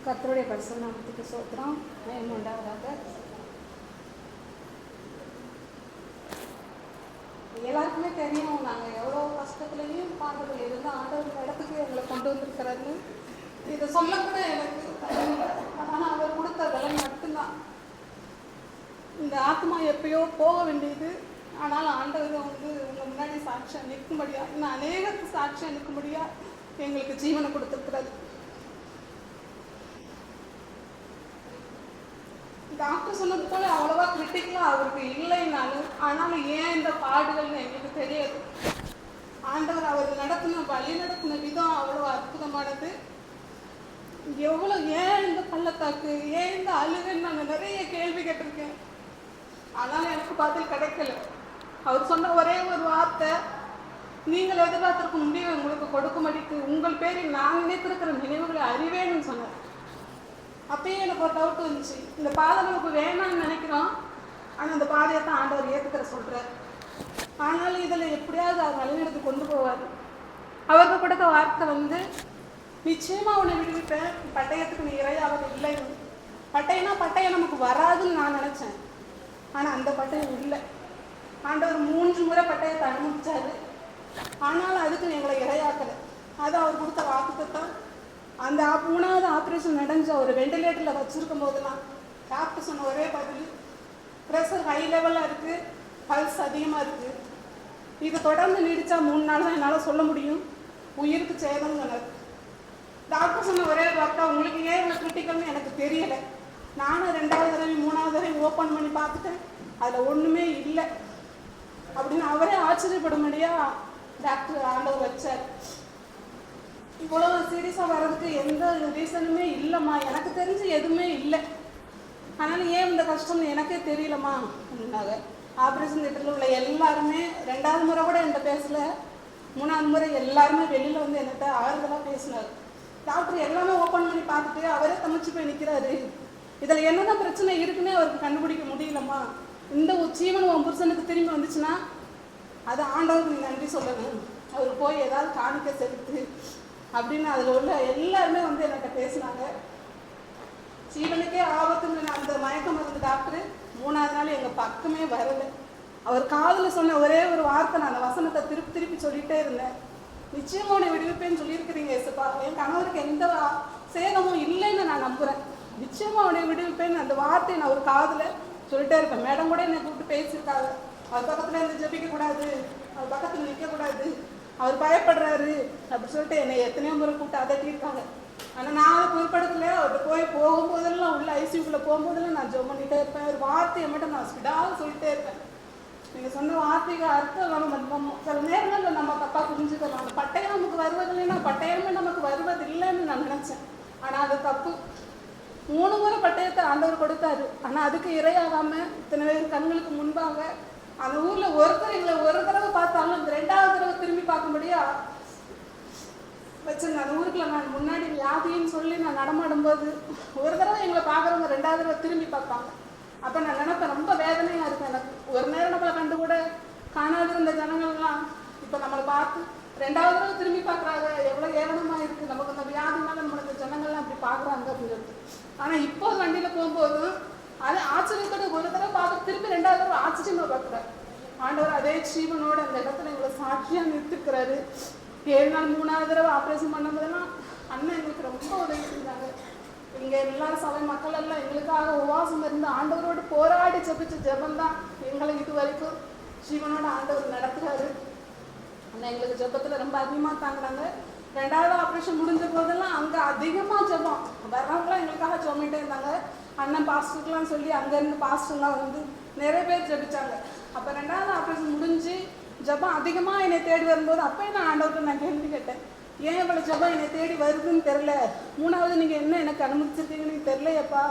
கர்த்தருடைய பரிசுத்த நாமத்துக்கு ஸ்தோத்திரம் உண்டாவதாக. எல்லாருக்குமே தெரியும் நாங்கள் எவ்வளோ கஷ்டத்துலையும் பாடுறதுல இருந்து ஆண்டவர் இடத்துக்கு எங்களை கொண்டு வந்திருக்கிறாருன்னு. இதை சொல்லக்கூட எனக்கு ஆனால் அவர் கொடுத்த விலை மட்டும்தான். இந்த ஆத்மா எப்பயோ போக வேண்டியது, ஆனாலும் ஆண்டவர் உங்கள் முன்னாடி சாட்சியாக நிற்கும்படியா, இன்னும் அநேகத்துக்கு சாட்சியாக நிற்கும்படியா எங்களுக்கு ஜீவனை கொடுத்துருக்கிறாரு. டாக்டர் சொன்னது போல அவ்வளோவா கிரிட்டிக்கலாக அவருக்கு இல்லைன்னாலும், ஆனாலும் ஏன் இந்த பாடுகள்னு எங்களுக்கு தெரியாது. ஆண்டவர் அவர் நடத்தின வழி நடத்தின விதம் அவ்வளோ அற்புதமானது. எவ்வளோ ஏன் இந்த பள்ளத்தாக்கு, ஏன் இந்த அழுகுன்னு நான் நிறைய கேள்வி கேட்டிருக்கேன். ஆனாலும் எனக்கு பதில் கிடைக்கல. அவர் சொன்ன ஒரே ஒரு வார்த்தை, நீங்கள் எதிர்பார்த்திருக்க முடிவு உங்களுக்கு கொடுக்கும்படிக்கு உங்கள் பேரில் நான் நினைத்திருக்கிற நினைவுகளை அறிவேன்னு சொன்னார். அப்பயே எனக்கு ஒரு டவுட் வந்துச்சு, இந்த பாதை நமக்கு வேணாம்னு நினைக்கிறோம், ஆனால் அந்த பாதையை தான் ஆண்டவர் ஏற்றுக்கிற சொல்கிறார். ஆனாலும் இதில் எப்படியாவது அவர் வழிநடத்தி கொண்டு போவார். அவருக்கு கொடுத்த வார்த்தை நிச்சயமாக உன்னை விடுவிப்பேன், பட்டயத்துக்கு நீ இறையாவது இல்லை. பட்டயம் நமக்கு வராதுன்னு நான் நினச்சேன், ஆனால் அந்த பட்டயம் இல்லை. ஆண்டவர் 3 முறை பட்டயத்தை அனுமதிச்சாரு, ஆனாலும் அதுக்கு எங்களை இறையாக்கலை. அது அவர் கொடுத்த வாக்குத்தான். அந்த 3வது ஆப்ரேஷன் நடந்து அவர் வெண்டிலேட்டரில் வச்சுருக்கும் போதெல்லாம் டாக்டர் சொன்ன ஒரே பதில், ப்ரெஷர் ஹை லெவலில் இருக்குது, பல்ஸ் அதிகமாக இருக்குது, இது தொடர்ந்து நீடித்தா 3 நாள் தான் என்னால் சொல்ல முடியும், உயிருக்கு சேதம் சொன்னார். டாக்டர் சொன்ன ஒரே வார்த்தை, உங்களுக்கு ஏன் இவ்வளோ கிரிட்டிக்கல்னு எனக்கு தெரியலை. நானும் 2வது தடவை 3வது தடவை ஓப்பன் பண்ணி பார்த்துட்டேன், அதில் ஒன்றுமே இல்லை அப்படின்னு அவரே ஆச்சரியப்படும்படியாக டாக்டர் ஆண்டவர் வச்சார். இவ்வளோ சீரியஸாக வர்றதுக்கு எந்த ரீசனுமே இல்லைம்மா, எனக்கு தெரிஞ்சு எதுவுமே இல்லை, ஆனாலும் ஏன் இந்த கஷ்டம்னு எனக்கே தெரியலம்மா அப்படின்னாங்க. ஆப்ரேஷன் தியேட்டரில் உள்ள எல்லாருமே 2வது முறை கூட என்கிட்ட பேசலை, 3வது முறை எல்லாருமே வெளியில் என்கிட்ட ஆறுதலாக பேசினார். டாக்டர் எல்லாமே ஓப்பன் பண்ணி பார்த்துட்டு அவரே தமைச்சு போய் நிற்கிறாரு. இதில் என்னென்ன பிரச்சனை இருக்குன்னே அவருக்கு கண்டுபிடிக்க முடியலம்மா. இந்த ஜீவன் உன் புருஷனுக்கு திரும்பி வந்துச்சுன்னா அது ஆண்டவருக்கு நீ நன்றி சொல்லணும், அவர் போய் ஏதாவது காணிக்க செலுத்து அப்படின்னு அதில் உள்ள எல்லாருமே என்கிட்ட பேசினாங்க. ஜீவனுக்கே ஆபத்துன்னு அந்த மயக்க மருந்து டாக்டரு 3வது நாள் எங்கள் பக்கமே வரலை. அவர் காதில் சொன்ன ஒரே ஒரு வார்த்தை, நான் அந்த வசனத்தை திருப்பி சொல்லிகிட்டே இருந்தேன், நிச்சயமாக உன்னை விடுவிப்பேன்னு சொல்லியிருக்கிறீங்க ஏசப்பா, என் கணவருக்கு எந்த சேதமும் இல்லைன்னு நான் நம்புகிறேன், நிச்சயமாக உன்னை விடுவிப்பேன்னு அந்த வார்த்தையை நான் ஒரு காதில் சொல்லிட்டே இருப்பேன். மேடம் கூட என்னை கூப்பிட்டு பேசியிருக்காங்க, அவர் பக்கத்தில் இருந்து ஜெபிக்கக்கூடாது, அவர் பக்கத்தில் நிற்கக்கூடாது, அவர் பயப்படுறாரு அப்படின்னு சொல்லிட்டு என்னை எத்தனையோ முறை கூப்பிட்டு அதட்டியிருக்காங்க. ஆனால் நான் அதை பொருட்படுத்தல. அவர்கிட்ட போகும்போதெல்லாம் உள்ள ஐசியூக்குள்ளே போகும்போதெல்லாம் நான் ஜெபம் பண்ணிகிட்டே இருப்பேன். ஒரு வார்த்தையை மட்டும் நான் ஸ்பீடாக சொல்லிட்டே இருப்பேன். நீங்கள் சொன்ன வார்த்தைக்கு அர்த்தம் நம்ம சில நேரங்களில் நம்ம தப்பாக புரிஞ்சுக்கலாம். அந்த பட்டயம் நமக்கு வருவதில்லைன்னா பட்டயமே நமக்கு வருவதில்லைன்னு நான் நினச்சேன், ஆனால் அது தப்பு. 3 முறை பட்டயத்தை ஆண்டவர் கொடுத்தாரு, ஆனால் அதுக்கு இரையாகாமல் இத்தனை பேர் கண்களுக்கு முன்பாக அந்த ஊரில் ஒருத்தர் எங்களை ஒரு தடவை பார்த்தாலும் இந்த 2வது தடவை திரும்பி பார்க்கும்படியா வச்சுருங்க. அந்த ஊருக்குள்ள நான் முன்னாடி வியாதின்னு சொல்லி நான் நடமாடும்போது ஒரு தடவை எங்களை பார்க்குறவங்க 2வது தடவை திரும்பி பார்ப்பாங்க. அப்போ நான் நினைப்பேன், ரொம்ப வேதனையாக இருக்கும் எனக்கு. ஒரு நேரம் நம்மளை கண்டு கூட காணாதிருந்த ஜனங்கள்லாம் இப்போ நம்மளை பார்த்து 2வது தடவை திரும்பி பார்க்குறாங்க, எவ்வளோ ஏளனமாக இருக்குது, நமக்கு அந்த வியாதினால நம்மளுக்கு ஜனங்கள்லாம் அப்படி பார்க்குறாங்க அப்படின்னு சொல்லிட்டு. ஆனால் இப்போ வண்டியில் போகும்போது அது ஆச்சரியத்தோட ஒரு தடவை பார்த்து திருப்பி 2வது தடவை ஆச்சரியமாக பார்க்குறாரு. ஆண்டவர் அதே ஜீவனோட அந்த இடத்துல எங்களை சாட்சியாக நிறுத்திருக்கிறாரு. 7 நாள் 3வது தடவை ஆப்ரேஷன் பண்ணும்போதெல்லாம் அண்ணன் எங்களுக்கு ரொம்ப உதவி செஞ்சாங்க. இங்கே எல்லாரும் சபை மக்கள் எல்லாம் எங்களுக்காக உபவாசம் இருந்து ஆண்டவரோடு போராடி ஜெபிச்ச ஜெபந்தான் எங்களை இது வரைக்கும் ஜீவனோட ஆண்டவர் நடத்துகிறாரு. அண்ணன் எங்களுக்கு ஜெபத்தில் ரொம்ப அதிகமாக தாங்கினாங்க. 2வது ஆப்ரேஷன் முடிஞ்ச போதெல்லாம் அங்கே அதிகமாக ஜெபம், வர்றவங்களாம் எங்களுக்காக ஜெபிட்டே இருந்தாங்க. அண்ணன் பாஸ்டருக்கெலாம் சொல்லி அங்கேருந்து பாஸ்டர்லாம் நிறைய பேர் ஜெபிச்சாங்க. அப்போ 2வது ஆப்ரேஷன் முடிஞ்சு ஜெபம் அதிகமாக என்னை தேடி வரும்போது அப்போ நான் ஆண்டவர்கிட்ட நான் கேள்வி கேட்டேன், ஏன் இவ்வளோ ஜெபம் என்னை தேடி வருதுன்னு தெரில, 3வது நீங்கள் என்ன எனக்கு அனுமதிச்சிருக்கீங்கன்னு தெரிலையப்பா,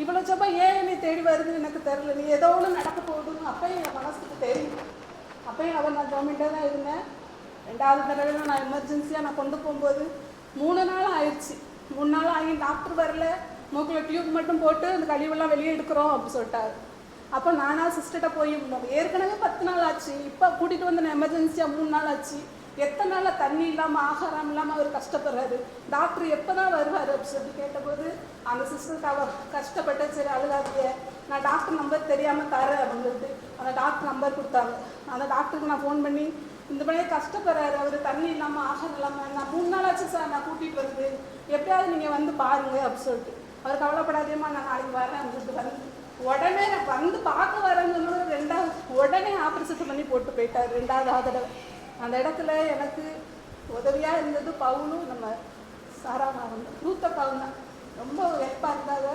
இவ்வளோ ஜெபம் ஏன் என்னை தேடி வருதுன்னு எனக்கு தெரில, நீ ஏதோ ஒன்று நடக்க போகுதுன்னு அப்போயும் என் மனசுக்கு தெரியும். அப்போயும் அவர் நான் ஜெபிட்டே தான் இருந்தேன். 2வது தடவை நான் எமர்ஜென்சியாக நான் கொண்டு போகும்போது 3 நாள் ஆயிடுச்சு. 3 நாள் ஆகி டாக்டர் வரல, மூக்கில் டியூப் மட்டும் போட்டு அந்த கழிவெல்லாம் வெளியே எடுக்கிறோம் அப்படின்னு சொல்லிட்டாரு. அப்போ நானாக சிஸ்டர்கிட்ட போய் ஏற்கனவே 10 நாள் ஆச்சு, இப்போ கூட்டிகிட்டு வந்து நான் எமர்ஜென்சியாக 3 நாள் ஆச்சு, எத்தனை நாளில் தண்ணி இல்லாமல் ஆகாரம் இல்லாமல் அவர் கஷ்டப்படுறாரு, டாக்டர் எப்போ தான் வருவார் அப்படின்னு சொல்லி கேட்டபோது அந்த சிஸ்டருக்கு அவள் கஷ்டப்பட்ட, சரி அழுகாதீங்க, நான் டாக்டர் நம்பர் தெரியாமல் தரேன் அப்படின்னு சொல்லிட்டு அந்த டாக்டர் நம்பர் கொடுத்தாங்க. அந்த டாக்டருக்கு நான் ஃபோன் பண்ணி, இந்த பையன் கஷ்டப்படுறாரு, அவர் தண்ணி இல்லாமல் ஆகாரம் இல்லாமல், நான் 3 நாள் ஆச்சு சார் நான் கூட்டிகிட்டு வருது, எப்படியாவது நீங்கள் வந்து பாருங்க அப்படின்னு சொல்லிட்டு. அவர் கவலைப்படாதேம்மா நான் நாளைக்கு வரேன் அப்படின்னு சொல்லிட்டு வந்து உடனே வந்து பார்க்க வரேன்னு சொன்னது 2வது உடனே ஆப்ரேஷன் பண்ணி போட்டு போயிட்டார் 2வது தடவை. அந்த இடத்துல எனக்கு உதவியாக இருந்தது பவுலும் நம்ம சாராமாவும் ரூத்தக்காவும் தான். ரொம்ப ஹெல்ப்பாக இருந்தாங்க.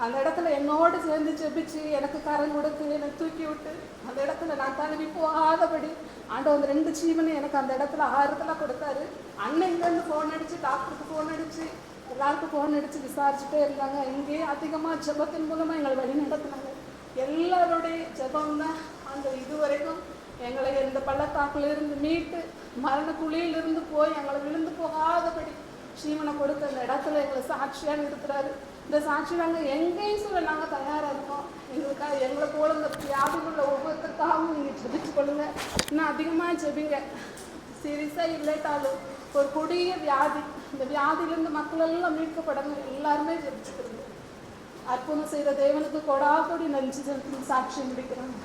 அந்த இடத்துல என்னோடு சேர்ந்து செபிச்சு எனக்கு கரம் கொடுத்து எனக்கு தூக்கி விட்டு அந்த இடத்துல நான் தழுவி போகாதபடி ஆண்டவர் அந்த 2 ஜீவனை எனக்கு அந்த இடத்துல ஆறுதலாக கொடுத்தாரு. அண்ணன் இங்கேருந்து ஃபோன் அடித்து, டாக்டருக்கு ஃபோன் அடித்து, எல்லாருக்கும் ஃபோன் அடித்து விசாரிச்சுட்டே இருந்தாங்க. இங்கேயே அதிகமாக ஜெபத்தின் மூலமாக எங்களை வழி நடத்தினாங்க. எல்லாருடைய ஜெபம் தான் அந்த இதுவரைக்கும் எங்களை இந்த பள்ளத்தாக்கிலிருந்து மீட்டு மரண குழியிலிருந்து போய் எங்களை விழுந்து போகாதபடி ஜீவனை கொடுத்து அந்த இடத்துல எங்களை சாட்சியாக நிறுத்துறாரு. இந்த சாட்சி நாங்கள் எங்கேயும் சொல்ல நாங்கள் தயாராக இருக்கோம். எங்களுக்காக எங்களை போல இந்த வியாதிக்குள்ள ஒவ்வொருத்தருக்காகவும் நீங்கள் ஜெபிச்சு கொள்ளுங்க. இன்னும் அதிகமாக ஜெபிங்க. சீரியஸாக இல்லைட்டாலும் ஒரு கொடிய வியாதி, இந்த வியாதியிலேருந்து மக்கள் எல்லாம் மீட்கப்படணும். எல்லாருமே ஜெபிச்சுக்கிறது. அற்புதம் செய்த தேவனுக்கு கொடாகொடி நன்றி செலுத்தி சாட்சி முடிக்கிறாங்க.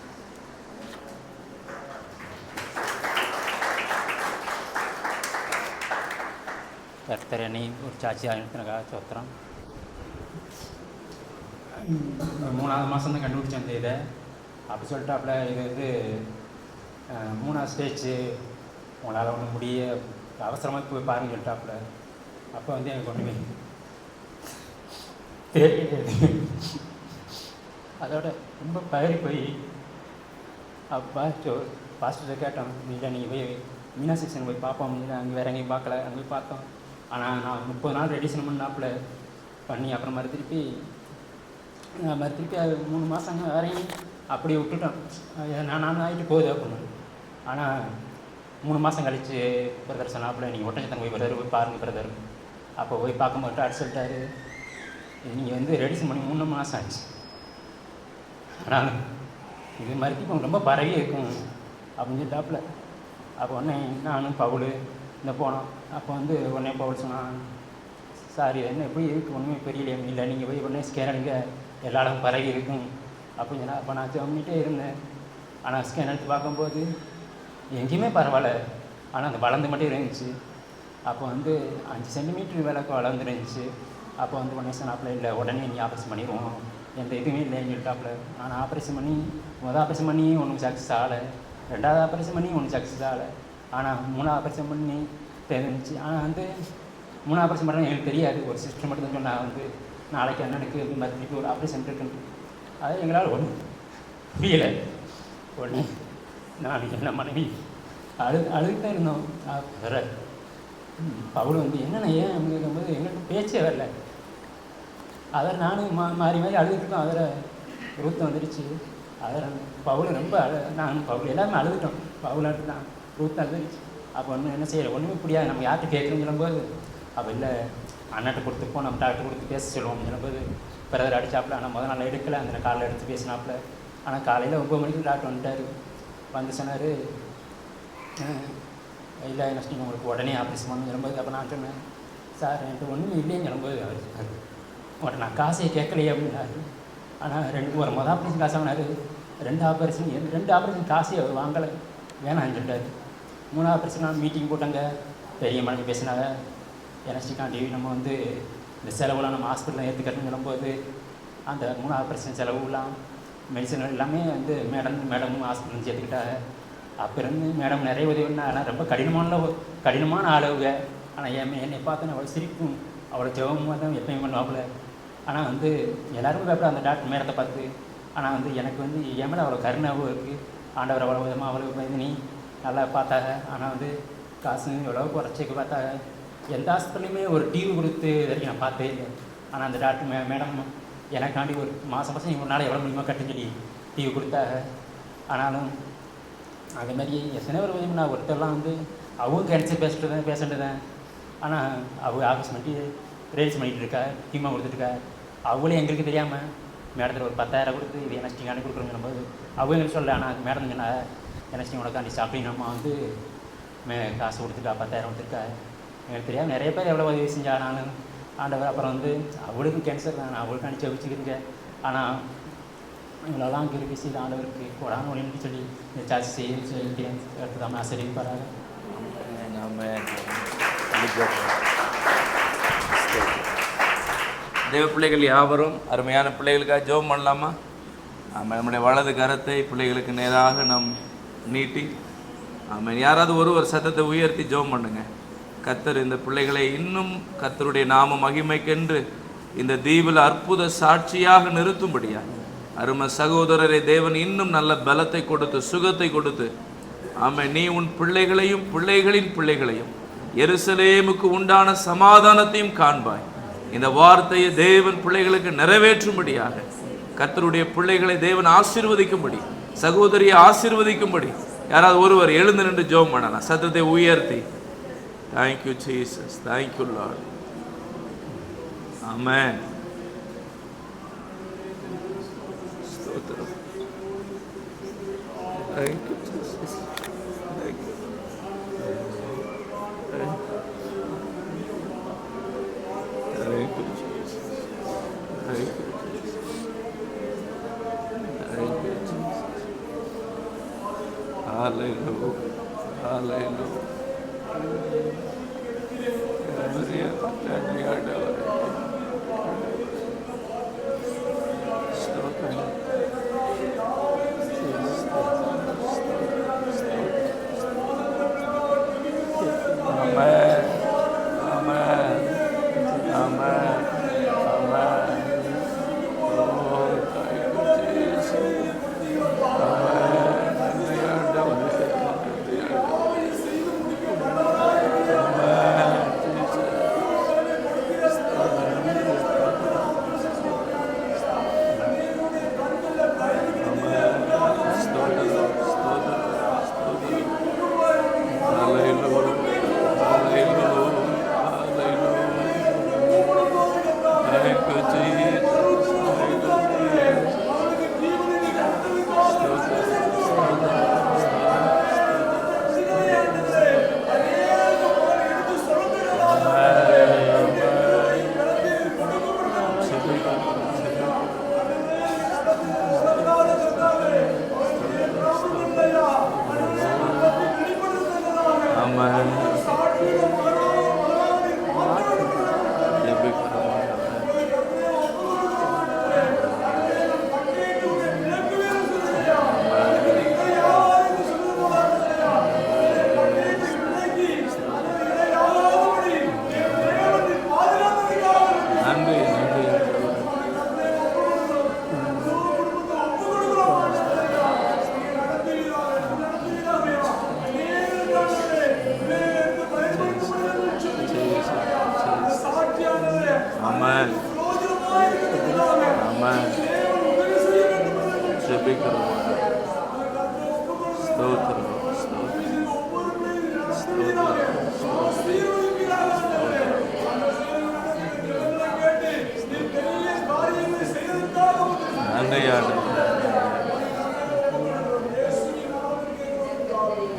கர்த்தர் என்னை ஒரு சாட்சியாக அனுப்பினக்காக சோத்திரம். 3வது மாதம் தான் கண்டுபிடிச்சேன் அந்த இதை. அப்படி சொல்லிட்டாப்புல இது வந்து 3வது ஸ்டேஜ், உங்களால் ஒன்று முடிய அவசரமாக போய் பாருங்க சொல்லிட்டாப்புல. அப்போ வந்து எனக்கு ஒன்றுமே தெரியாது. அதோட ரொம்ப பதறி போய் அப்பா பாஸ்டர்கிட்ட கேட்டோம், இல்லை நீங்கள் போய் மீனா செக்ஷன் போய் பார்ப்போம். அங்கே வேறு எங்கேயும் பார்க்கல, அங்கே போய் பார்த்தோம். ஆனால் நான் 30 நாள் ரெடிஷன் பண்ணாப்புல பண்ணி அப்புறம் மறுதிருப்பி 3 மாதங்க வரையும் அப்படியே விட்டுட்டோம். நான் ஆகிட்டு போகுது அப்படின்னு. ஆனால் 3 மாதம் கழித்து பிரதர் சொன்னாப்புல, நீங்கள் ஒட்டஞ்சத்தன் போய் பிரதர் போய் பாருங்கள் பிரதர். அப்போ போய் பார்க்கும்போது அடுத்து சொல்லிட்டாரு, நீங்கள் வந்து ரெடிஷன் பண்ணி 3 மாதம் ஆச்சு, ஆனால் இது மறுபடியும் ரொம்ப பரவி இருக்கும் அப்படின்னு சொல்லிட்டாப்புல. அப்போ உடனே நானும் பவுல் இந்த போனோம். அப்போ வந்து உடனே பவுல் சொன்னான், சாரி என்ன எப்படி இருக்குது ஒன்றுமே பெரியலையே, இல்லை நீங்கள் போய் உடனே ஸ்கேன் எடுங்க, எல்லா இடமும் பரவி இருக்கும் அப்படின்னு சொன்னால். அப்போ நான் ஜம்மிட்டே இருந்தேன். ஆனால் ஸ்கேன் எடுத்து பார்க்கும்போது எங்கேயுமே பரவாயில்ல, ஆனால் அந்த வளர்ந்து மட்டும் இருந்துச்சு. அப்போ வந்து 5 சென்டிமீட்டர் விளக்கு வளர்ந்துருந்துச்சு. அப்போ வந்து உடனே சொன்னாப்புல, இல்லை உடனே நீ ஆப்ரேஷன் பண்ணிடுவோம், எந்த இதுவுமே இல்லைன்னு சொல்லிட்டாப்புல. நான் ஆப்ரேஷன் பண்ணி ஆப்ரேஷன் பண்ணி ஒன்றும் சக்ஸஸ் ஆகலை, 2வது ஆப்ரேஷன் பண்ணி ஒன்றும் சக்ஸஸ் ஆகலை. ஆனால் 3வது ஆப்ரேஷன் பண்ணி தெரிஞ்சிச்சு. ஆனால் வந்து 3வது ஆப்ரேஷன் பண்ணுறது எனக்கு தெரியாது. ஒரு சிஸ்டர் மட்டும் தான் சொன்னால் வந்து நாளைக்கு அண்ணனுக்கு மறுபடியும் ஒரு ஆப்ரேஷன் இருக்குன்னு. அது எங்களால் ஒன்றும் புரியலை. உடனே நான் என்ன மனைவி அழுதுகிட்டே இருந்தோம். வேற பவுல் வந்து என்னென்ன ஏன் அப்படிங்கும்போது எங்களுக்கு பேச்சே வரல. அதில் நானும் மாறி அழுதுட்டு இருக்கோம். அதில் ரூத்து வந்துடுச்சு. அதில் பவுல் ரொம்ப நான் பவுல் எல்லாருமே அழுதுட்டோம். பவுல் அழுதுதான், ரூத்து அழுதுடுச்சு. அப்போ ஒன்றும் என்ன செய்யலை, ஒன்றுமே புரியாது. நம்ம யார்கிட்ட கேட்கணும்னு சொல்லும்போது அப்போ இல்லை அண்ணாட்ட கொடுத்துப்போம், நம்ம டாக்டர் கொடுத்து பேச சொல்லுவோம் சொல்லும்போது பிரதர் அடித்தாப்புல. ஆனால் முதல் நாள் எடுக்கலை, அந்த காலையில் எடுத்து பேசினாப்புல. ஆனால் காலையில் 9 மணிக்கு டாக்டர் வந்துட்டார். வந்து சொன்னார், இல்லை என்ன சொன்னீங்க உங்களுக்கு உடனே ஆப்ரேஷன் பண்ணு சொல்லும்போது. அப்போ நான் சொன்னேன், சார் என்கிட்ட ஒன்றுமே இல்லைன்னு சொல்லும்போது அவர் சொன்னார், உங்கள்கிட்ட நான் காசையை கேட்கலையே அப்படின்னாரு. ஆனால் ஒரு மொதல் ஆப்ரேஷன் காசு வாங்கினார், 2 ஆப்ரேஷன் காசையை வாங்கலை, வேணான்னு சொல்லிட்டார். 3வது ஆப்ரேஷன் நான் மீட்டிங் போட்டாங்க, பெரிய மனைவி பேசினாங்க, என்எஸ்டிக்காண்டி நம்ம வந்து இந்த செலவுலாம் நம்ம ஹாஸ்பிட்டலில் ஏற்றுக்கட்டுன்னு சொல்லும்போது அந்த 3வது ஆப்ரேஷன் செலவுலாம் மெடிசன் எல்லாமே வந்து மேடமும் ஹாஸ்பிட்டல் சேர்த்துக்கிட்டாங்க. அப்போ இருந்து மேடம் நிறைய உதவி பண்ணால். ஆனால் ரொம்ப கடினமான அளவுங்க. ஆனால் என்னை பார்த்தோன்னா அவ்வளோ சிரிப்பும் அவ்வளோ ஜெபமாக தான் எப்பயும் பண்ணுவாப்புல. ஆனால் வந்து எல்லாருமே பயப்பட அந்த டாக்டர் மேடத்தை பார்த்து. ஆனால் வந்து எனக்கு வந்து என் மேலே அவ்வளோ கருணாவும் இருக்குது. ஆண்டவர் அவ்வளோ விதமாக அவ்வளோ பயந்து நீ நல்லா பார்த்தாங்க. ஆனால் வந்து காசு எவ்வளோ குறைச்சிக்க பார்த்தாங்க. எந்த ஹாஸ்பிட்டலுமே ஒரு டிவி கொடுத்து வரைக்கும் நான் பார்த்தே இல்லை. ஆனால் அந்த டாக்டர் மேடம் எனக்காண்டி ஒரு மாதம் ஒரு நாள் எவ்வளோ முடியுமோ கட்டுன்னு சொல்லி டிவி கொடுத்தாங்க. ஆனாலும் அதே மாதிரி எத்தனை ஒரு உதவி நான் ஒருத்தர்லாம் வந்து அவங்க கேன்சர் பேஷண்ட்டு தான். ஆனால் அவங்க ஆஃபீஸ் பண்ணிட்டு ரேல்ஸ் பண்ணிகிட்டு இருக்கா, டீமாக கொடுத்துட்ருக்கா. அவங்களே எங்களுக்கு தெரியாமல் மேடத்தில் ஒரு 10,000 கொடுத்து இது என்எஸ்டிக்காண்டி கொடுக்குறோம் போது அவங்க எங்களுக்கு சொல்லலை. ஆனால் மேடம் சொன்னா என்எஸ்டி உனக்காண்டி சாப்பிட்டு நம்ம வந்து காசு கொடுத்துருக்கா, 10,000 கொடுத்துருக்கா. எங்களுக்கு தெரியாமல் நிறைய பேர் எவ்வளோ உதவி செஞ்சாலும் ஆண்டவர் அப்புறம் வந்து அவளுக்கும் கேன்சர் தான், அவளுக்கு அனுப்பிச்சு வச்சுக்கிறீங்க. ஆனால் இவ்வளோலாம் கிருபை செய்த ஆண்டவருக்கு கொடான ஒளின்னு சொல்லி இந்த சார்ஜ் செய்ய சொல்லிக்கிறேன். எடுத்துக்காம ஆசிரியப்பாராக. தேவ பிள்ளைகள் யாவரும் அருமையான பிள்ளைகளுக்காக ஜெபம் பண்ணலாமா? ஆமாம், நம்முடைய வலது கரத்தை பிள்ளைகளுக்கு நேராக நாம் நீட்டி, ஆமாம், யாராவது ஒருவர் சத்தத்தை உயர்த்தி ஜெபம் பண்ணுங்க. கர்த்தர் இந்த பிள்ளைகளை இன்னும் கர்த்தருடைய நாம மகிமைக்கென்று இந்த தீவில் அற்புத சாட்சியாக நிறுத்தும்படியா அருமை சகோதரரை தேவன் இன்னும் நல்ல பலத்தை கொடுத்து சுகத்தை கொடுத்து, ஆமாம், நீ உன் பிள்ளைகளையும் பிள்ளைகளின் பிள்ளைகளையும் எருசலேமுக்கு உண்டான சமாதானத்தையும் காண்பாய். இந்த வார்த்தையை தேவன் பிள்ளைகளுக்கு நிறைவேற்றும்படியாக கர்த்தருடைய பிள்ளைகளை தேவன் ஆசீர்வதிக்கும்படி, சகோதரியை ஆசீர்வதிக்கும்படி யாராவது ஒருவர் எழுந்து நின்று ஜெபம் பண்ணலாம் சத்தத்தை உயர்த்தி. Thank you Jesus, thank you Lord, amen. ஸ்தோத்திரம். Thank you Jesus, thank you. Thank you Jesus, thank you Jesus, thank you Jesus. Hallelujah, hallelujah.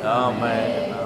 Amen.